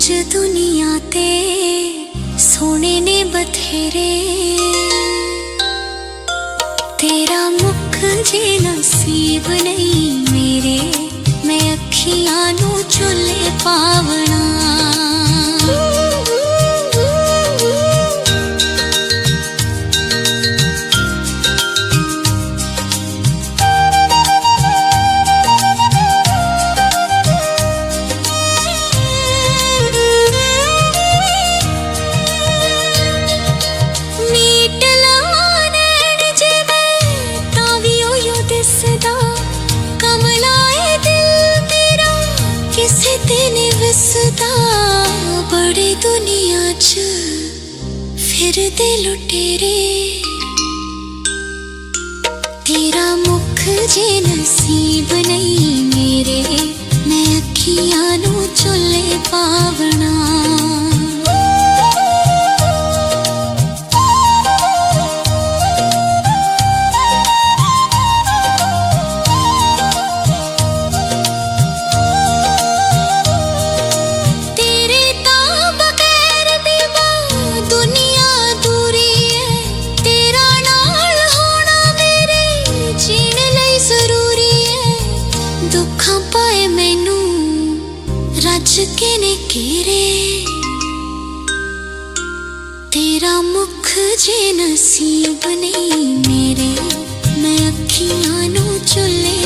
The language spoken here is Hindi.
दुनिया ते सोने ने बथेरे, तेरा मुख जे नसीब नहीं मेरे, मैं अखियां नू चुले पावना। किसे तेने वसदा बड़े दुनिया च फिर दे लुटेरे, तेरा मुख जे नसीब नहीं मेरे, मैं अखियां नू चुले पावना। दुखां पाए मैनू रज के ने घेरे, तेरा मुख जे नसीब नहीं मेरे, मैं अखियां नू चुले